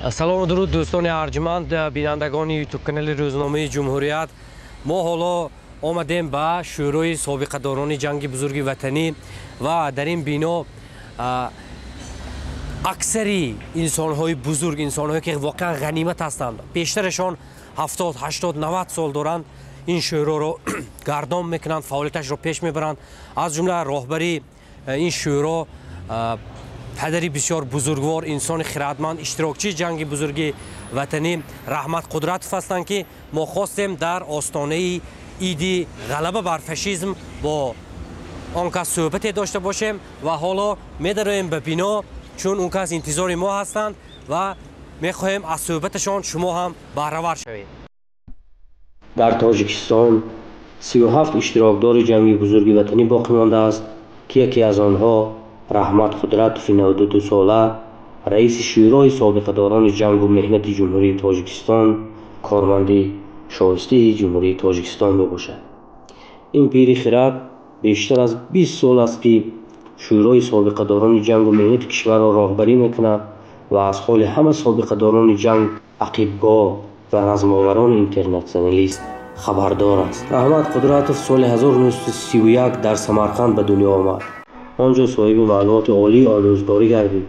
салому дуруд дӯстони арҷманд бинандагони ютуб канали рӯзномаи ҷумҳурият. Мо ҳоло омадем ба шӯрои собиқадорони ҷанги бузурги ватанӣ ва дар ин бино аксари инсонҳои бузург, инсонҳое ки воқеан ғанимат ҳастанд, бештарашон 70, 80, 90 сол доранд, ин шӯроро гардон мекунанд, фаъолияташро пеш мебаранд. аз ҷумла роҳбари ин шӯро падари бисёр бузургвор, инсони хиратманд, иштирокчии ҷанги бузурги ватанӣ Раҳмат Қудратов ҳастанд, ки мо хостем дар остонаи иди ғалаба бар фашизм бо он кас суҳбате дошта бошем ва ҳоло медароем ба бино, чун он кас интизори мо ҳастанд ва мехоҳем аз суҳбаташон шумо ҳам баҳравар шавед. дар Тоҷикистон 37 иштирокдори ҷанги бузурги ватанӣ боқӣ мондааст, ки яке аз онҳо Раҳмат Қудратови 92 сола, раиси шӯрои собиқадорони ҷангу меҳнати ҷумҳурии Тоҷикистон, корманди шоистаи ҷумҳурии Тоҷикистон мебошад. ин пири хирад бештар аз 20 сол аст, ки шӯрои собиқадорони ҷангу меҳнати кишварро роҳбарӣ мекунад ва аз ҳоли ҳама собиқадорони ҷанг, ақибгоҳ ва размоварони интернационалист хабардор аст. Раҳмат Қудратов соли 1931 дар Самарқанд ба дунё омад. онҷо соҳиби маълумоти олии омӯзгорӣ гардид.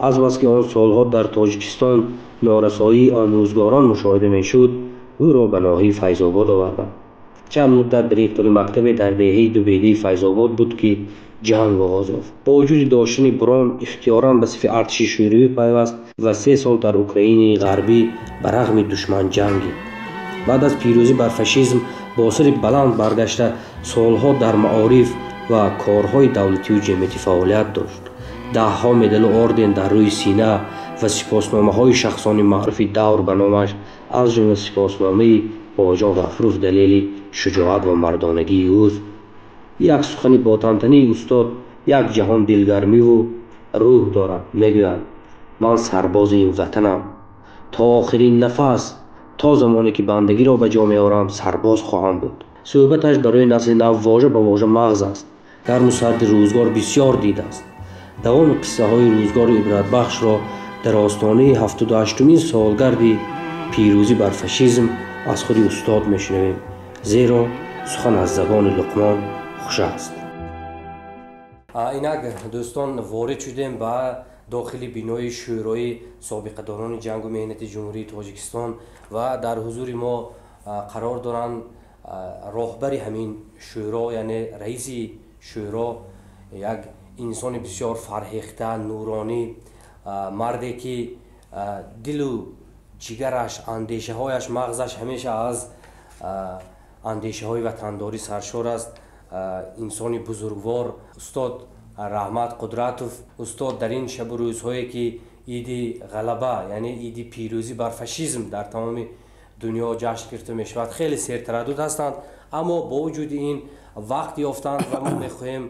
аз бас ки он солҳо дар Тоҷикистон норасоии омӯзгорон мушоҳида мешуд, ӯро ба ноҳияи Файзобод оварданд. чанд муддат директори мактабе дар деҳаи Дубедии Файзобод буд, ки ҷанг оғоз ёфт. бо вуҷуди доштани бурон ихтиёран ба сафи артиши шӯравӣ пайваст ва 3 сол дар Украинаи ғарбӣ ба рағми душман ҷангид. баъд аз пирӯзӣ бар фашизм бо сари баланд баргашта, солҳо дар маориф ва корҳои давлатию ҷамъиятӣ фаъолият дошт. даҳҳо медалу орден дар рӯи сина ва сипосномаҳои шахсони маъруфи давр ба номаш, аз ҷумла сипосномаи Боҷоғ Ғафуров далели шуҷоат ва мардонагии ӯ. як сухани ботантании устод як ҷаҳон дилгармиву рӯҳ дорад. мегӯяд: ман сарбози ин ватанам, то охирин нафас, то замоне ки бандагиро ба ҷо меорам, сарбоз хоҳам буд. суҳбаташ барои насли нав вожа ба вожа мағз аст. гарму сарди рӯзгор бисёр дидааст. давоми қиссаҳои рӯзгори ибратбахшро дар остонаи 78-умин солгарди пирӯзӣ бар фашизм аз худи устод мешунавем, зеро сухан аз забони Луқмон хуш аст. инак дӯстон, ворид шудем ба дохили бинои шӯрои собиқадорони ҷангу меҳнати ҷумҳурии Тоҷикистон ва дар ҳузури мо қарор доранд роҳбари ҳамин шӯро, яъне раиси шӯро, як инсони бисёр фарҳехта, нуронӣ, марде ки дилу ҷигараш, андешаҳояш, мағзаш ҳамеша аз андешаҳои ватандорӣ саршор аст. инсони бузургвор устод Раҳмат Қудратов, устод дар ин шабу рӯзҳое ки иди ғалаба, яъне иди пирӯзӣ бар фашизм дар тамоми дунё ҷашн гирифта мешавад, хеле сертараддуд ҳастанд, аммо бо вуҷуди ин вақт ёфтанд ва мо мехоҳем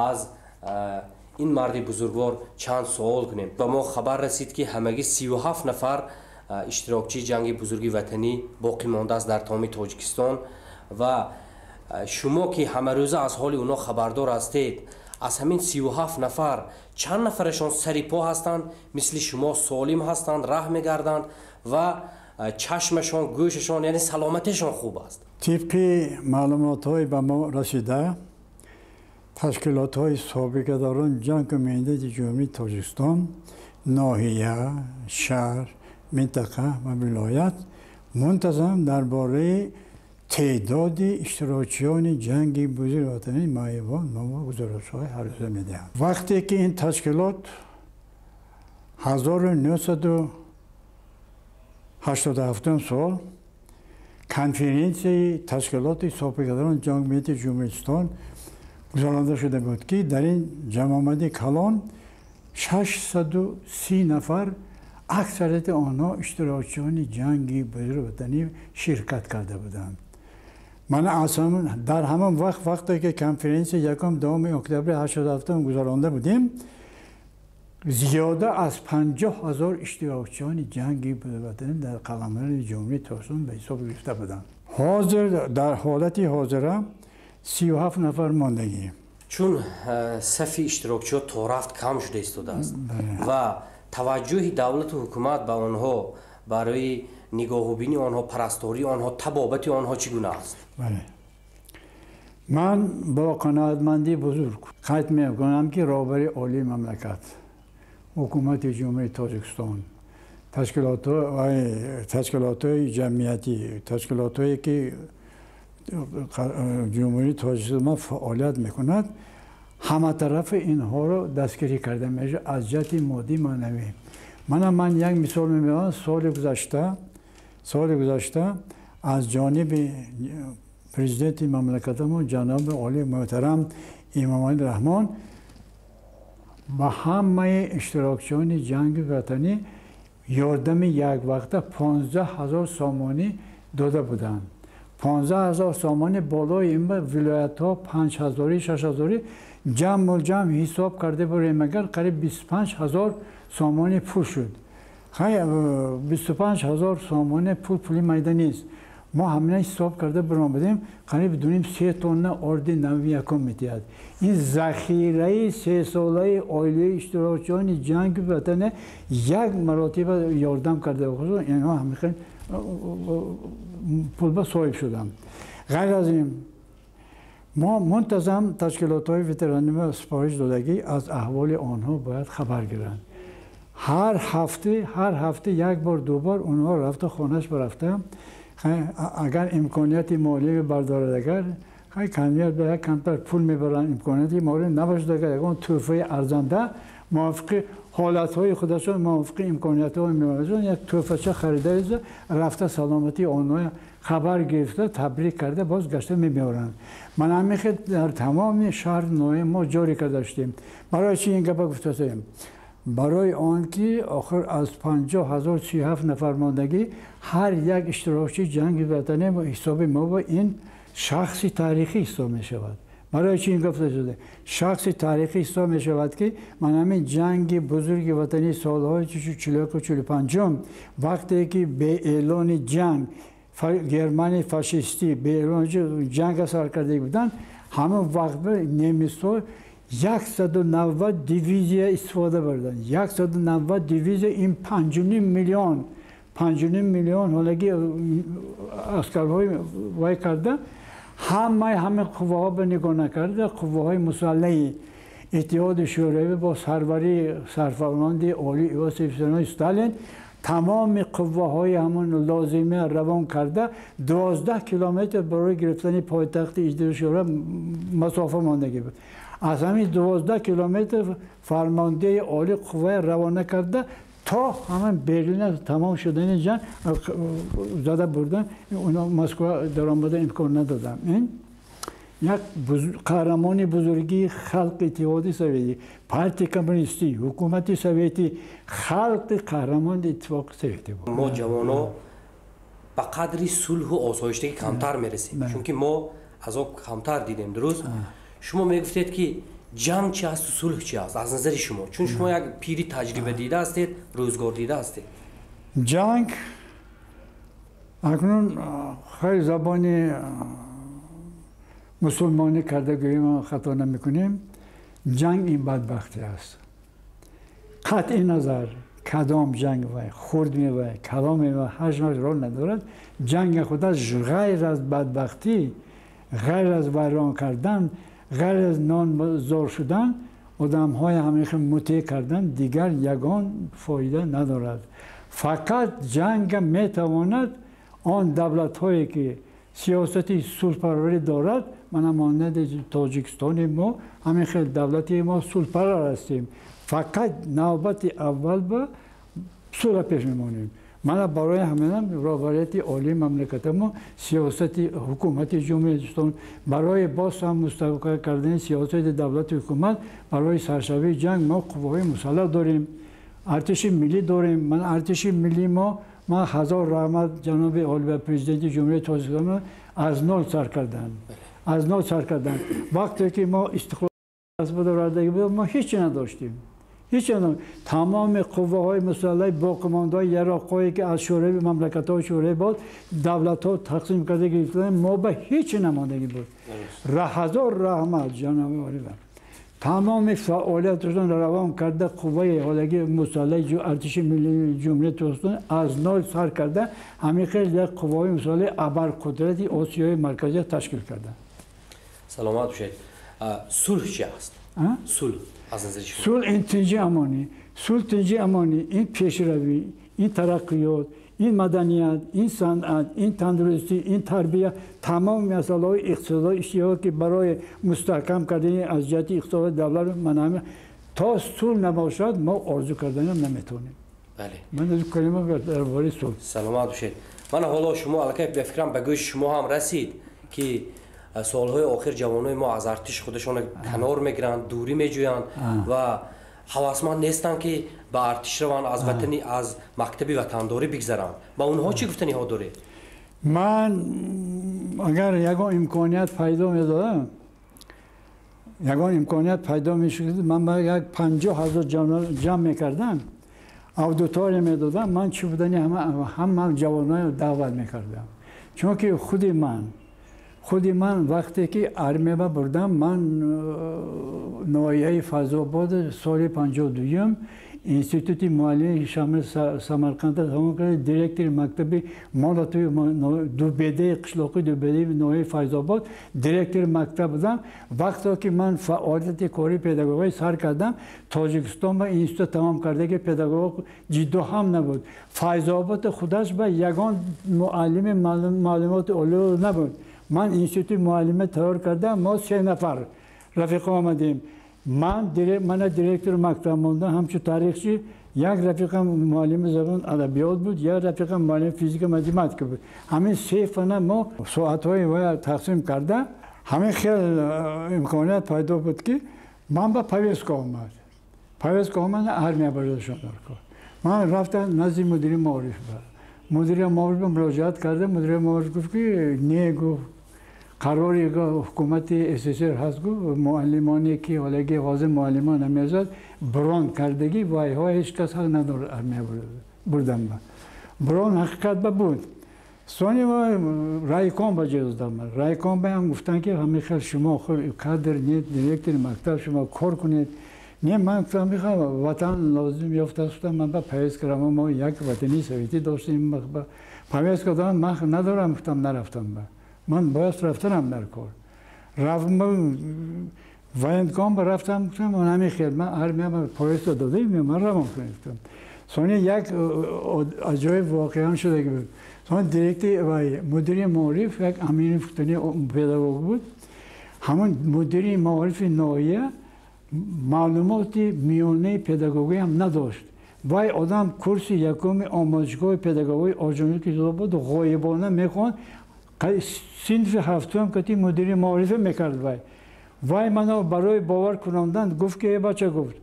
аз ин марди бузургвор чанд суол кунем. ба мо хабар расид, ки ҳамагӣ 37 нафар иштирокчии ҷанги бузурги ватанӣ боқӣ мондааст дар тамоми Тоҷикистон ва шумо ки ҳамарӯза аз ҳоли онҳо хабардор ҳастед, аз ҳамин 37 нафар чанд нафарашон сари по ҳастанд, мисли шумо солим ҳастанд, раҳ мегарданд ва чашмашон, гӯшашон, яъне саломатишон хуб аст? тибқи маълумотҳои ба мо расида, ташкилотҳои собиқадорони ҷангу меҳнати ҷумҳурии Тоҷикистон, ноҳия, шаҳр, минтақа ва вилоят мунтазам дар бораи теъдоди иштирокчиёни ҷанги бузурги ватанӣ маъюбон гузоришҳои ҳаррӯза медиҳанд. вақте ки ин ташкилот 1987 сол конференсияи ташкилоти собиқадорони ҷангу меҳнати ҷумҳурии Тоҷикистон гузаронда шуда буд, ки дар ин ҷамъомади калон 630 нафар, аксарияти онҳо иштирокчиёни ҷанги бузурги ватанӣ ширкат карда буданд. ман дар ҳамон вақте ки конференсия 1 октябри 87 гузаронда будем, зиёда аз 50,000 иштирокчиёни ҷанги бузурги ватанӣ дар қаламраи ҷумҳурии Тоҷикистон ба ҳисоб гирифта буданд. ҳозир дар ҳолати ҳозира 37 нафар мондагӣ. чун сафи иштирокчиҳо то рафт кам шуда истодааст ва توجه دولت و حکومت به آنها برای نگاهوبینی آنها، پرستاری آنها، طبابت آنها چگونه است؟ بله. من با قناعتمندی بزرگ ختم می‌کنم که رهبری عالی مملکت، حکومت جمهوری تاجیکستان، تشکیلات جمعیتی، تشکیلاتی که جمهوری تاجیکستان فعالیت میکند، همه طرف اینها رو دستگیری کرده میشه از جهت مادی معنوی. من یک مثال میبرم. سال گذشته از جانب پرزیدنت مملکتمون جناب عالی محترم امام علی رحمان با همه اشتراکچیان جنگ وطنی یاردم یک وقته 15,000 سامانی داده بودند. 15,000 سامان بالای این ولایت ها 5,000 6,000 جمع حساب کرده برای مگر قریب 25,000 سامان پول شد. 25,000 سامان پول میدانی است. ما همین حساب کرده برام بدیم قریب بدونیم 3 تن اردی 91 میتیاد. این ذخیره 3 ساله عالی اشتراکچیان جنگ وطن یک مرتبه یاردم کرده بود. اینها همیشه پول به صاحب شدم. غیر از این ما منتظم تشکیلات‌های وترانی و سپارش دادگی از احوال آنها باید خبر گیرند. هر هفته یک بار دو بار اونها رفته خانهش برفتم. اگر امکانیت مالی بردارد، اگر کمیت به یک کمتر پول میبرن، امکانیتی مالی نباشد، اگر اون تحفه ارزنده موافق حالت‌های خودشون، موافق امکانیت‌های می‌باشند، یک تحفه خریده رفته سلامتی آنها خبر گرفته، تبریک کرده، باز گشته می‌برند. من همیشه در تمام شهر نوع ما جاری کرده داشتیم. برای چی این گپ گفتیم؟ برای آنکه آخر از 50,037 نفر ماندگی هر یک اشتراکی جنگ وطنی با حساب ما با این شخصی تاریخی حساب می شود. برای چی این گفته شده؟ شخصی تاریخی حساب می شود که من همین جنگ بزرگ وطنی سالهای 41 و 45 وقتی که به اعلان جنگ گرمانی فاشیستی به اعلان جنگ سر کرده بودن، همون وقت به نمیسو 190 دیویزی استفاده بردن. 190 دیویزی این 5.5 میلیون حالگی اسکرهای وای کرده. همه قوه ها به نگاه نکرده. قوه های مسلحی اتحاد شوروی با سرفرماند عالی یوسف استالین تمام قوه های همون لازمه روان کرده. 12 کیلومتر برای گرفتن پایتخت اتحاد شوروی مسافه ماندگی بود. از همین 12 کیلومتر فرمانده عالی قوه روانه کرده تا همین برلین تمام شدن جنگ زده بردن. اونا مسکو در آمده امکان ندادن. این یک قهرمانی بزرگی خلق اتحاد سوویتی، پارتی کمونیستی، حکومت سوویتی، خلق قهرمان اتفاق سوویتی بود. ما جوانا به قدری صلح و آسایشتگی کمتر میرسیم، چون که ما از آن کمتر دیدیم. درست؟ شما میگفتید که جنگ چی است و صلح چی است از نظر شما، چون شما یک پیری تجربه دیده هستید، روزگار دیده هستید. جنگ اکنون خیلی زبان مسلمانی کرده گوییم خطا نمیکنیم. جنگ این بدبختی است. قطع نظر کدام جنگ وای خورد میوای کلام میوای هر جنگ رول ندارد. جنگ خودش غیر از بدبختی، غیر از ویران کردن، غیر از نان زار شدن، آدم های همیشه مطیع کردن دیگر یگان فایده ندارد. فقط جنگ میتواند آن دولت هایی که سیاستی صلح‌پروری دارد، من مانند تاجیکستان ما همیشه دولتی ما صلح‌پرور هستیم، فقط نوبت اول به صلح پیش میمانیم. من برای همین رهبریت عالی مملکت ما سیاست حکومت جمهوری اسلامی برای باز هم مستقل کردن سیاست دولت حکومت برای سرشوی جنگ ما قوای مسلح داریم، ارتش ملی داریم. من ارتش ملی ما هزار رحمت جناب عالی و پرزیدنت جمهوری تاجیکستان از نو سر کردن. وقتی که ما استقلال داشتیم ما هیچ نداشتیم. تمام قوه های مسلح با کماندهای عراقی که از شوروی مملکت های شوروی بود دولت ها تقسیم کرده گرفتن، ما به هیچ نماندگی بود. هزار رحمت جناب عالی. تمام فعالیتشون روان کرده قوه حالگی مسلح ارتش ملی جمهوری ترکستان از نو سر کرده همین خیلی یک قوه مسلح ابرقدرت آسیای مرکزی تشکیل کرده. سلامت باشید. صلح چی است؟ صلح از نظر شما؟ صلح این تنجی امانی، صلح تنجی امانی، این پیشروی، این ترقیات، این مدنیت، این صنعت، این تندرستی، این تربیت، تمام مسائل اقتصادی اشتیاقی که برای مستحکم کردن از جهت اقتصاد دولت منظم تا صلح نباشد ما آرزو کردن هم نمیتونیم. بله. من از کلمه درباره صلح. سلامت باشید. من حالا شما الکی به فکرم به گوش شما هم رسید که سالهای آخر جوانای ما از ارتش خودشون کنار میگیرن، دوری میجویند و حواسمند نیستن که به ارتش روان از وطنی از مکتب وطنداری بگذرن. با اونها چی گفتنی ها داره؟ من اگر یگان امکانیت پیدا میدادم یگان امکانیت پیدا میشد من با یک 50,000 جمع میکردم اودیتوری میدادم من چی بودنی همه جوانای دعوت میکردم چون که خود من وقتی که ارمی بردم من ناحیه فیض‌آباد سال 52 انستیتوت معلمی شامل سمرقند تمام کرد دیرکتور مکتب مال توی دوبیده قشلاقی دوبیده ناحیه فیض‌آباد دیرکتور مکتب بودم وقتی که من فعالیت کاری پداگوژی سر کردم تاجیکستان با انستیتوت تمام کرده که پداگوژ جدو هم نبود فیض‌آباد خودش به یگان معلم معلومات علوم نبود من انستیتوت معلم تیار کردم ما 3 نفر رفیق آمدیم من دیرکتور مکتب موندم همچون تاریخچی یک رفیقم معلم زبان ادبیات بود یک رفیقم معلم فیزیک متمتیک بود همین 3 فن ما ساعت‌های و تقسیم کرده همین خیلی امکانیت پیدا بود که من با پویسکا آمد ارمی برداشتم من رفتم نزد مدیر معارف مدیر معارف مراجعت کرده مدیر معارف گفت که نه گفت قراری که حکومت SSR هست گفت معلمانی که حالگی غازه معلمان نمیزد بران کردگی وای های هیچ کس حق نداره ارمی بردم با بران حقیقت بود سونی و رایکان با جز دارم رایکان به هم گفتن که همه خیلی شما کادر نیت دیرکتور مکتب شما کار کنید نه من میخوام وطن لازم یافته شدم من با پاییز کردم ما یک وطنی سویتی داشتیم پاییز کردم من ندارم گفتم نرفتم من باید رفتم در کار رفتم وایندگام رفتم گفتم من همین خیلی من ارمی پاییز داده من روان کنم سونی یک عجایب واقعا شده بود سونی دیرکتور مدیر معارف یک امین فتنی پداگوژ بود همون مدیر معارف ناحیه معلومات میانه پداگوژی هم نداشت وای آدم کورس یکم آموزشگاه پداگوژی آجانی که شده بود غایبانه میخوان صنف هفتم کتی مدیر معارفه میکرد وای منو برای باور کناندن گفت که بچه گفت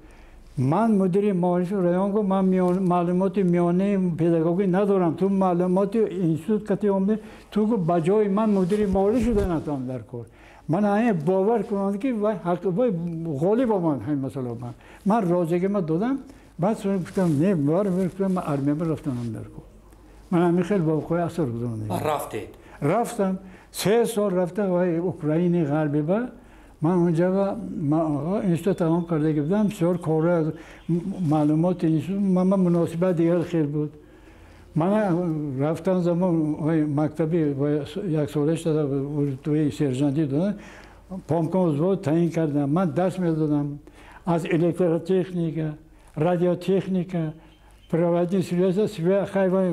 من مدیر معارفه رایان گفت من معلومات میانه پداگوژی ندارم تو معلومات انستیتوت کتی اومده تو گفت بجای من مدیر معارفه شده نتونم در کار من همه باور کنم که وای غالب آمد همین مسئله من راجعه من دادم بعد سوال گفتم نه گفتم من ارمی رفتم در کار من همین خیلی واقعی اثر گذاشتم رفتم 3 سال رفتم وای اوکراین غربی با من اونجا انستیتوت تمام کرده بودم سال کار معلومات انستیتوت من مناسبت دیگر خیلی بود من رفتم زمان مکتبی یک سالش توی سرجانتی دادم پامکان بود تعیین کردم من درس میدادم از الکتروتکنیک رادیوتکنیک پروادی سویا خیلی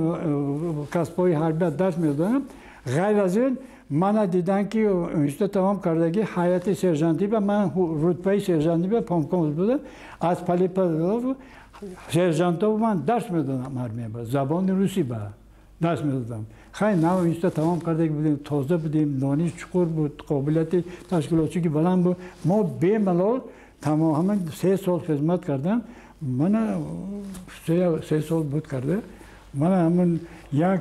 کسبای حربی درس میدادم غیر از این من دیدن که انستیتوت تمام کردگی حیات سرجانتی به من رتبه سرجانتی به پامکان بودم از پلی سرجانتا من درس میدادم ارمی با زبان روسی با درس میدادم خیلی نو انستیتوت تمام کرده بودیم تازه بودیم دانش چقدر بود قابلیت تشکیلاتی که بلند بود ما به ملال تمام 3 سال خدمت کردم من 3 سال بود کرده من همون یک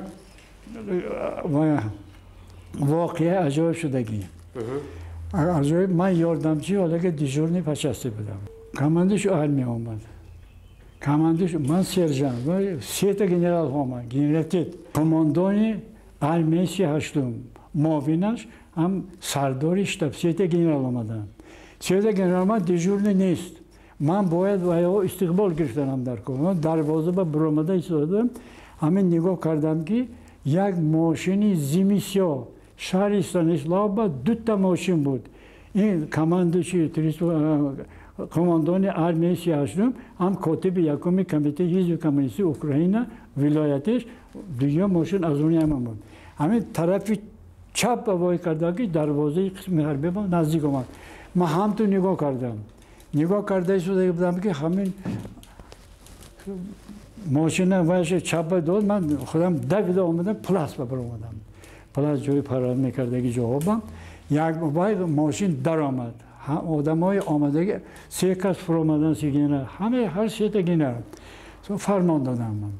واقعه عجایب شدگی عجایب من یاردمچی حالا دیژورنی پچسته بودم کماندش ارمی آمد کماندش من سرجان و 3 تا گنرال آمد گنرالتیت کماندانی ارمی 38 معاونش هم سردار شتاب 3 تا گنرال آمدن سیاده گنرال من دیجورنی نیست. من باید و استقبال گرفتم در کنم. دروازه با برآمده ایستادم. همین نگاه کردم که یک ماشینی زیمیسیا شهرستان اسلام دو تا ماشین بود. این کماندوچی کماندان ارمیای سیاه‌شون هم کاتب یکمی کمیته حزب کمونیستی اوکراین ولایتش دیگه ماشین از اون هم بود. همین طرف چپ وای کرده که دروازه قسم حربی با نزدیک اومد. من هم تو نگاه کردم. نگاه کرده شده بودم که همین ماشین وایش چپ داد من خودم دو اومدم پلاس ببر اومدم. پلاس جوی پرواز میکرده که جوابم یک وای ماشین در آمد. آدمای آمده سه کس فرامدن سی گنرال همه هر سه تا گنرال فرمان دادم من.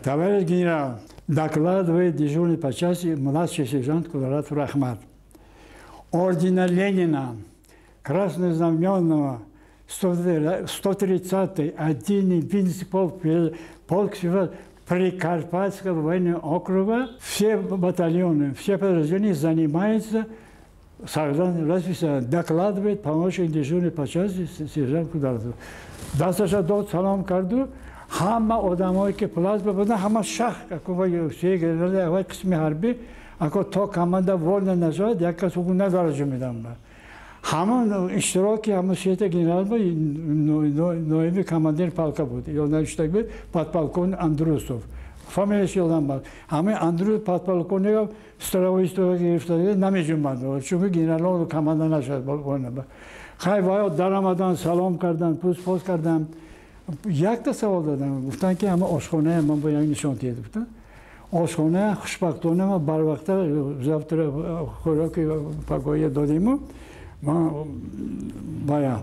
Товарищ генерал, докладывает дежурный по части младший сержант Квадратов Рахмат. Ордена Ленина, Краснознаменного, 130-й отдельный Винский полк Прикарпатского военного округа. Все батальоны, все подразделения занимаются, докладывает помощник дежурный по части сержант Квадратов. Достаточно дот салам карду. همه آدمایی که پلاس بودن همه شخ اکو سه گرده اول قسم حربی اکو تا کمانده ورد نشد یک کس او ندارجو میدم همه اشتراکی همه سیت گنرال با نویمی کماندیر پالکا بود یا نشتگ بود پادپالکون اندروسوف فامیلش یادم بود همه اندروس پادپالکونی استراویستو گرفتاده نمیجومد چون گنرال کمانده نشد خیلی وای در آمدن سلام کردن پوست کردن یک تا سوال دادم گفتن که همه آشخانه من با یک نشانتی گفتن آشخانه خوشبختانه ما بر وقت زفتر خوراک پگاهی دادیم و ما باید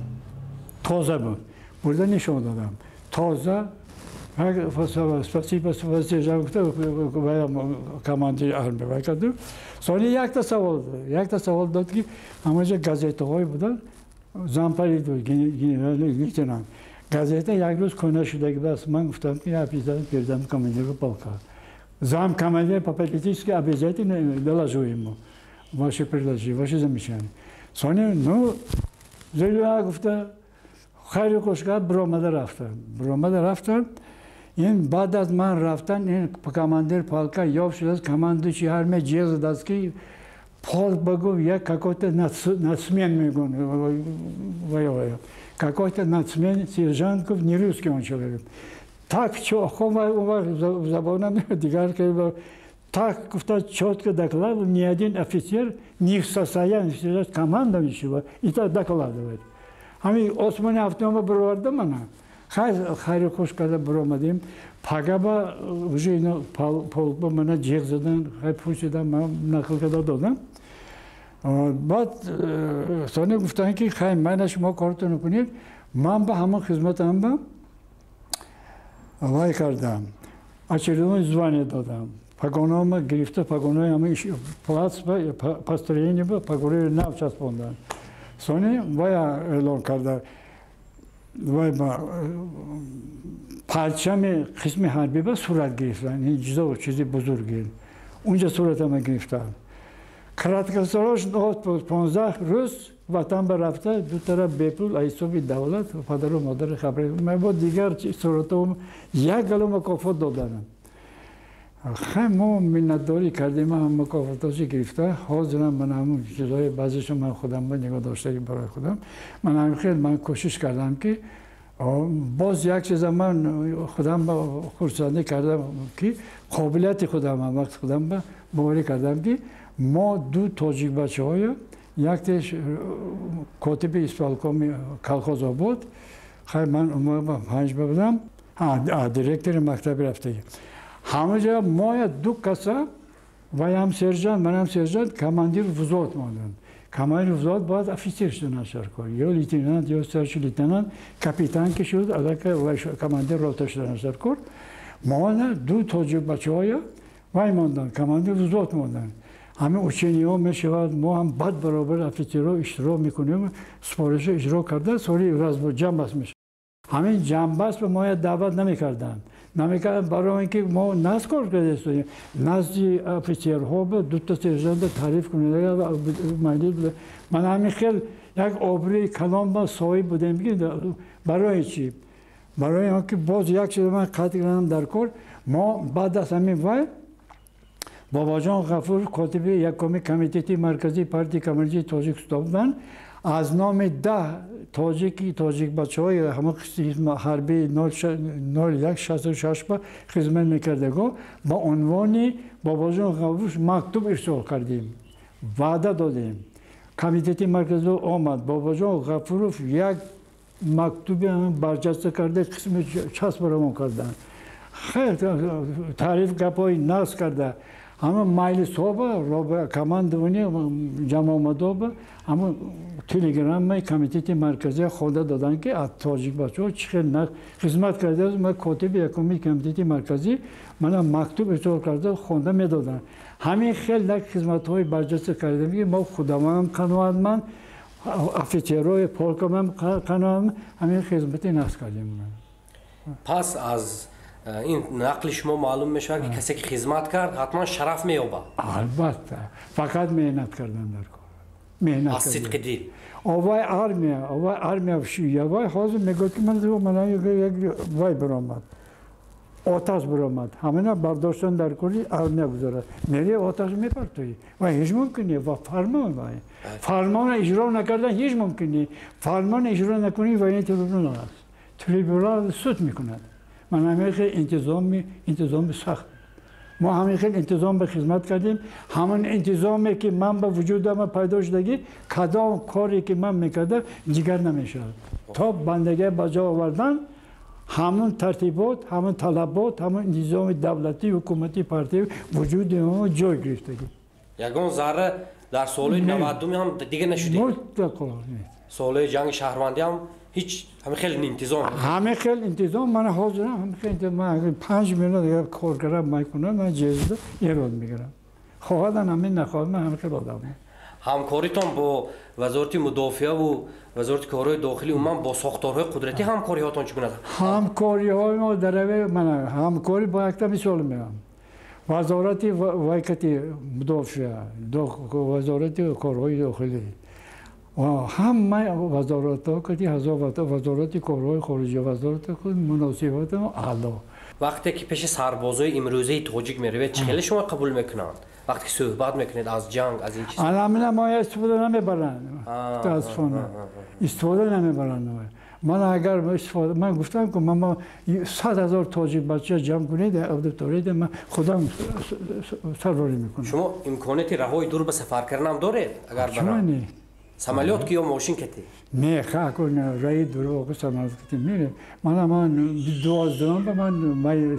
تازه بود برده نشان دادم تازه спасибо سرجان گفته باید کماندیر ارمی باید سالی یک تا سوال داد که همه جا گازیته های بودن زنپری دو گیتنان گازیته یک روز کنه شده که بس من گفتم که اپیزاد پیردم کماندیر полка. Зам командир по политически обязательно доложу ему ваши предложения, ваши замечания. Соня, ну, Зелюа гуфта, хайру кошка бромада рафтан. این بعد از من رفتن این کماندیر پالکا یاب شده کماندوچی армия جیز دست که полк богов я какой-то нацмен میگن какой-то нацмен сержантков не русский он человек. Так что в забавном дигар так четко докладывал ни один офицер не в состоянии командующего и так докладывает. Ами Осман автомобиль броварда мана. Хайру хош когда бромадим пагаба уже полк мана джекзадан хай пушидан нақл когда додам. بعد سانی گفتن که خیلی من شما کارتون کنید من به همه خدمتم با وای کردم очередной звание دادم погонам گرفته погоной همه плац построение با погоны нав часпондан سانی وای اعلان کرده وای با پرچم قسم حربی با صورت گرفتن این چیزا چیزی بزرگی اونجا صورتم گرفتن краткосрочно отпуск 15 روز وطن به رفته دو طرف بپول ایسوبی دولت پدر و مادر خبر من با دیگر صورتم یک گلو مکافات دادم خیلی ما منتداری کردیم هم مکافاتاشی گرفته حاضرم من همون چیزای بعضیش من خودم با نگاه داشته برای خودم من خیلی من کوشش کردم که باز یک چیز من خودم با خورسندی کردم که قابلیت خودم هم وقت خودم با باوری کردم که ما دو تاجیک بچه های یک تیش کاتب اسپالکوم کلخوز بود خیلی من پنج بودم دیرکتر مکتب رفته همه جا ما دو کسا و هم سرجان من هم سرجان کماندیر وزارت ماندن کماندیر وزارت باید افیسر شدن شرکار یا لیتنانت یا سرچ لیتنانت کپیتان که شد اگر که کماندیر رابطه شدن شرکار ما دو تاجیک بچه های وای ماندن کماندیر وزارت ماندن همه اوچنی‌ها میشود ما هم بعد برابر افیسرها اشتراک میکنیم سپارش اجرا کرده سوری راز با جنبست میشه همین جنبست به ما دعوت نمیکردن نمی‌کنم برای اینکه ما ناز کار کردیم نازی افسر ها به دو تا سرجنت تعریف کنند من همین خیلی یک آبری کلام با سایه بودم که برای چی برای اینکه باز یک چیز من قطع کردم در کار ما بعد از همین وقت بابا جان غفور کاتب یکمی کمیته مرکزی پارتی کمونیستی تاجیکستان بودن از نام 10 تاجیک بچه‌های همه حربی 0166 با خدمت می‌کردگو با عنوان بابا جان غفور مکتوب ارسال کردیم وعده دادیم کمیته مرکزی آمد بابا جان غفورов یک مکتوبی هم برجسته کرده قسم چسب برامون کردن خیلی تعریف گپای ناز کرده همه مایل صبح کماندونی جمع آمده با همه تلگرام کمیته مرکزی خود دادن که از تاجیک بچه‌ها چقدر خدمت کرده من کاتب یکمی کمیته مرکزی من مکتوب ارسال کرده خونده میدادن همین خیلی خدمت‌های برجسته کرده میگه ما خداوند قناعتمند افسرهای پولکم هم قناعتمند همین خدمتی ناز کردیم پس از این نقل شما معلوم میشه که کسی که خدمت کرد حتما شرف مییابه البته فقط مهنت کردن در کار مهنت از صدق دل آوای آرمیا شیعه وای حاضر میگفت که من یک وای برآمد آتش برآمد همه برداشتن در کاری آرمیا گذاره میری آتش میپرتوی و هیچ ممکنه و فرمان اجرا نکردن هیچ ممکنه فرمان اجرا نکنی و این تریبونال است تریبونال سود میکند من همه خیلی انتظام سخت ما همه خیلی انتظام به خدمت کردیم همون انتظامی که من به وجودم پیدا شدگی کدام کاری که من میکردم دیگر نمیشد تا بندگی بجا آوردن همون ترتیبات همون طلبات همون نظام دولتی حکومتی پارتی وجود ما جای گرفتگی یگان ذره در سالهای 92 هم دیگه نشدیم مطلقا سالهای جنگ شهروندی هم هیچ همه خیلی انتظام همه خیلی انتظام من حاضرم همه خیلی انتظام من 5 میلیون دیگه کارگرم میکنم من جزده یه روز میگیرم خواهدن همین نخواهد من همه خیلی آدم همکاریتان با وزارت مدافعه و وزارت کارهای داخلی عموما با ساختارهای قدرتی همکاری هاتون چگونه است؟ همکاری های ما در من همکاری با یک تا مثال میگم وزارت وکالت مدافعه وزارت کارهای داخلی و همه وزارت ها کتی وزارت کارهای خارجی وزارت مناسبات اعلی وقتی که پیش سربازای امروزی تاجیک میروید چه خیلی شما قبول میکنند وقتی که صحبت میکنید از جنگ از این چیزا الان ما استفاده نمیبرند متاسفانه استفاده نمیبرند من اگر من گفتم که ما 100,000 تاجیک بچه جمع کنید اودیتوری من خودم سروری میکنم شما امکانیت رهای دور به سفر کردن هم دارید اگر برام سمالیات که یا ماشین کتی نه خاک نه رای دور و سمالیات کتی میره من 12 من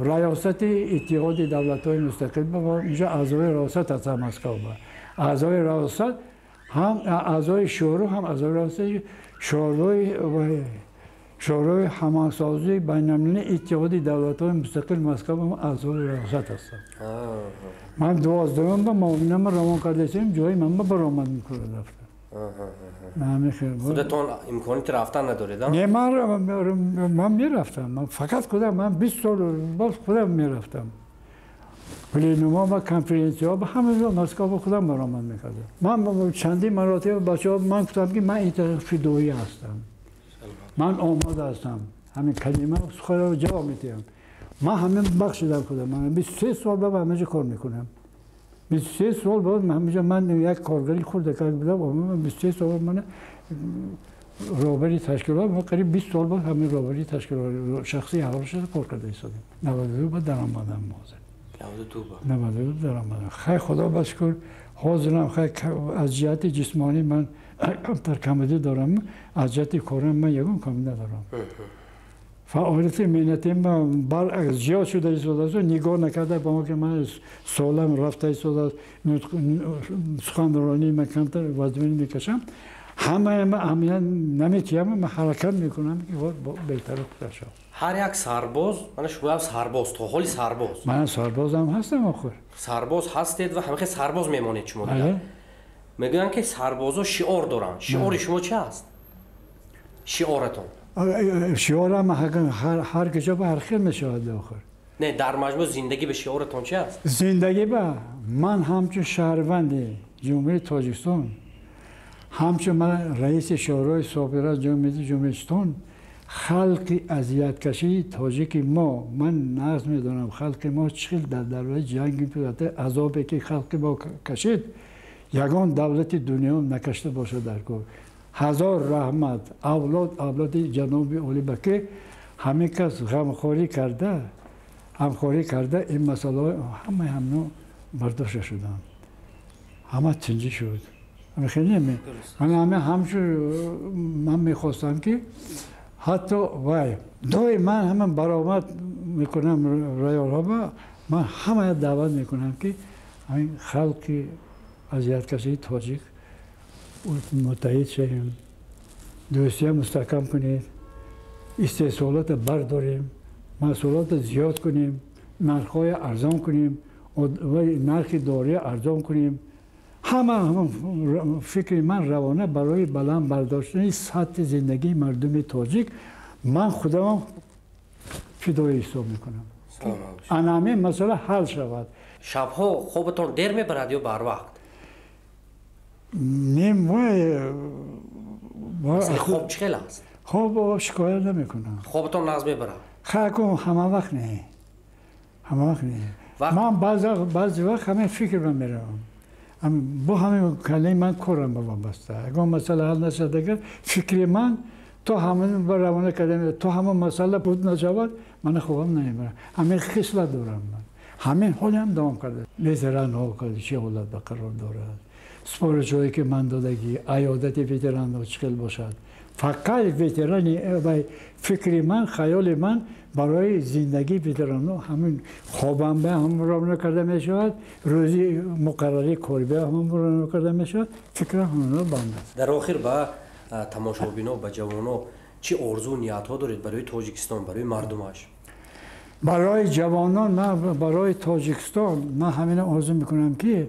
ریاست اتحاد دولت‌های مستقل با اینجا اعضای ریاست هستم مسکو با اعضای ریاست هم اعضای شورا هم اعضای ریاست شورای هماهنگی بین‌المللی اتحاد دولت‌های مستقل مسکو با اعضای ریاست هستم من 12 با معاونم روان کردیم جای من برآمد میکنه دفتر خودتون امکانیت رفتن ندارید؟ نه من میرفتم من فقط خودم من 20 سال باز خودم میرفتم پلنوما و کنفرانس ها به همه جا مسکو با خودم برآمد میکردم من چندی مراتب بچه‌ها من گفتم که من این فدایی هستم من آماده هستم همین کلمه خودم جواب میدم من همین بخشیدم خودم من 23 سال بعد همه جا کار میکنم 23 سال بعد من یک کارگری خورده کرد بودم من 23 سال من رهبری تشکیلات ما قریب 20 سال بعد همین رهبری تشکیلات شخصی حوالی شده کار کرده ایستادیم 92 بعد درآمدم حاضر 92 درآمدم خیلی خدا بشکر حاضرم خیلی از جهت جسمانی من در کمدی دارم از جهت کارم من یگان کمی ندارم فعالیت مهنتی من برعکس زیاد شده ایستاده نگاه نکرده با ما که من سالم رفته ایستاده سخنرانی من کمتر وزنی میکشم همه من نمیتونم من حرکت میکنم که بهتر بشه هر یک سرباز من شما سرباز تا حالی سرباز من سربازم هستم آخر سرباز هستید و همیشه سرباز میمانید شما دیگه میگن که سربازا شعار دارن شعار شما چه است شعارتون شعارم هر کجا به هر خیل میشود آخر. نه در مجموع زندگی به شعارتون چی است؟ زندگی با من همچون شهروند جمهوری تاجیکستان، همچون من رئیس شورای صابرات جمهوریستان، خلق اذیتکشی تاجیک ما، من نقض میدونم خلق ما چقدر در دوران جنگ عذابی که خلق ما کشید یگان دولت دنیا نکشته باشه در کار. هزار رحمت اولاد جناب علی بکی همه کس غمخوری کرده این مسئله همه همونو برداشت شدن، همه چنجی شد. خیلی من من میخواستم که حتی وای دوی من همه برآمد میکنم رایال ها با من همه دعوت میکنم که همین خلق اذیتکشی تاجیک متحد شویم، دوستی مستحکم کنید، استحصالات برداریم، محصولات زیاد کنیم، نرخ‌های ارزان کنیم و نرخ داری ارزان کنیم. همه فکر من روانه برای بلند برداشتن سطح زندگی مردم تاجیک من خودم فدای حساب میکنم. انامه مسئله حل شود. شبها خوابتون دیر میبرد یا بر وقت؟ نیم خواب چخیل است؟ خواب شکایت نمیکنم. خوابتون نقض میبرد؟ خیلی همه وقت نه. من بعضی وقت همه فکر من میرم. با همه کلی من کارم وابسته. اگر مسئله حل نشد اگر فکر من تو همه روانه کردم تو همه مسئله بود نشود من خوابم نمیبرم. همین خصلت دارم من. همین حالی هم دوام کرده. ویتران ها کرده چه حالت برقرار دارد. سپارش‌هایی که من دادگی عیادت ویتران ها چقدر باشد. فقط ویترانی فکر من خیال من برای زندگی ویتران ها همین خوابم به هم روانه کرده می شود، روزی مقرری کاری به هم روانه کرده می شود، فکر همون رو بند است. در آخر با تماشابینا و جوانان چی آرزو نیت ها دارید برای تاجیکستان، برای مردمش؟ برای جوانان من برای تاجیکستان من همین آرزو میکنم که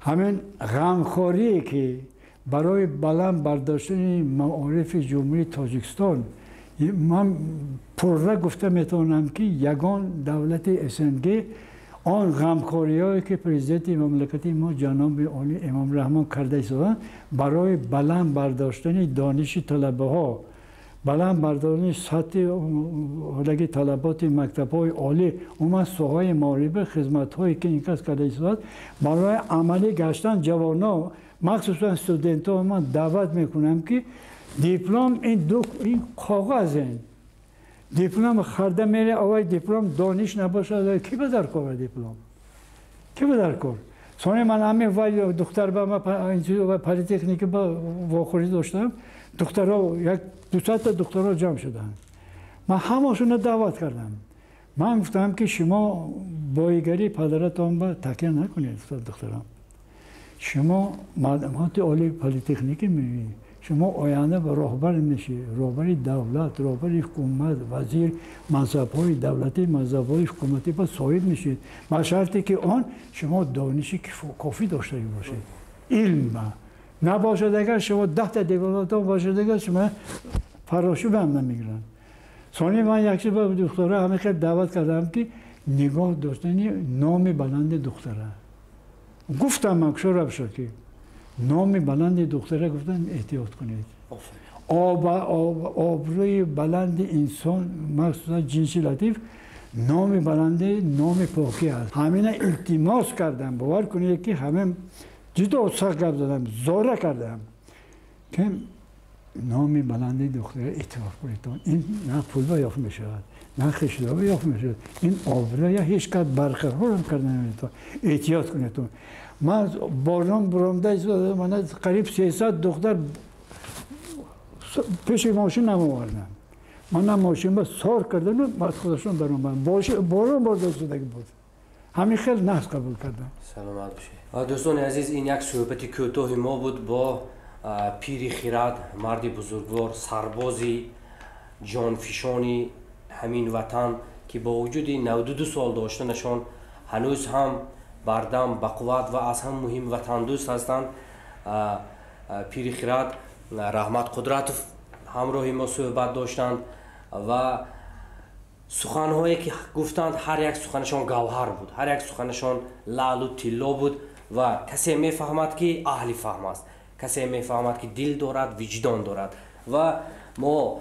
همین غمخواری که برای بلند برداشتن معارف جمهوری تاجیکستان من پرره گفته میتونم که یگان دولت اسنگ آن غمخواری هایی که پرزیدنت مملکتی ما جناب عالی امام رحمان کرده است برای بلند برداشتن دانش طلبه ها، بلند برداشتن سطح حالگی طلبات مکتب های عالی اومد سوهای معارف خدمت هایی که این کس کرده است برای عملی گشتن جوانا مخصوصا استودنت ها من دعوت میکنم که دیپلم این کاغذ این دیپلم خرده میره اوای دیپلم دانش نباشه کی به در کار دیپلم کی به در کار سونی من همه وای دختر با ما اینجوری پلی تکنیک با واخوری داشتم دخترها یک 200 تا دخترها جمع شدن من همشون دعوت کردم من گفتم که شما بایگری پدرتون با تکیه نکنید دختران شما معلومات عالی پلی تکنیکی میبینید شما آینده و راهبر میشی راهبری دولت راهبری حکومت وزیر منصب‌های دولتی منصب‌های حکومتی با صاحب میشید با شرطی که آن شما دانشی کافی داشته باشید علم نباشد اگر شما 10 تا دیپلماتون باشد اگر شما فراشو به هم نمیگیرن ثانی من یک با دختره همه خیلی دعوت کردم که نگاه داشتنی نام بلند دختره گفتم مکشور شد که نام بلند دختره گفتن احتیاط کنید آبروی بلند انسان مخصوصا جنسی لطیف نام بلند نام پاکی است همین التماس کردم باور کنید که همه جدا سخت گپ زدم زاره کردم که نام بلند دختره اتفاق کنید این نه پول یافت میشود نه خشدار یافت میشود این آبروی هیچ کس برقرار هم کردن نمیتون احتیاط کنید من باران برامده من قریب 300 دختر پیش ماشین نموردن من ماشین با سار کردن و بعد خودشون برام باران برده شده بود همین خیلی نحس قبول کردن سلامت باشید دوستان عزیز این یک صحبت کوتاه ما بود با پیری خیرات مردی بزرگوار سربازی جانفشانی همین وطن که با وجود 92 سال داشتنشان هنوز هم بردم بقوت و از هم مهم وطن دوست هستند پیری خیرات رحمت قدرتوف ҳамроҳи мо суҳбат доштанд ва суханҳое ки гуфтанд ҳар як суханашон гавҳар буд, ҳар як суханашон лаълу тилло буд ва касе мефаҳмад ки аҳли фаҳм аст, касе мефаҳмад ки дил дорад, виҷдон дорад. ва мо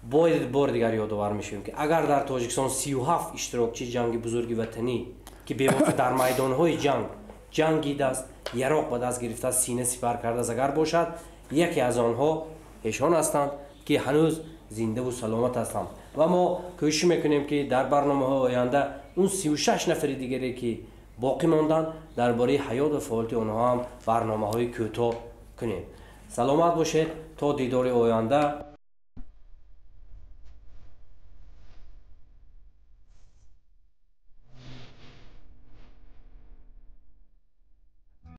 бояд бори дигар ёдовар мешавем ки агар дар Тоҷикистон 37 иштирокчии ҷанги бузурги ватанӣ ки бевосита дар майдонҳои ҷанг дидааст, яроқ ба даст гирифта, сина сипар кардааст агар бошад, яке аз онҳо эшон ҳастанд ки ҳанӯз зиндаву саломат ҳастанд. ва мо кӯшиш мекунем ки дар барномаҳои оянда он 36 нафари дигаре ки боқӣ монданд дар бораи ҳаёт ва фаъолияти онҳо ҳам барномаҳои кӯтоҳ кунем. саломат бошед то дидори оянда.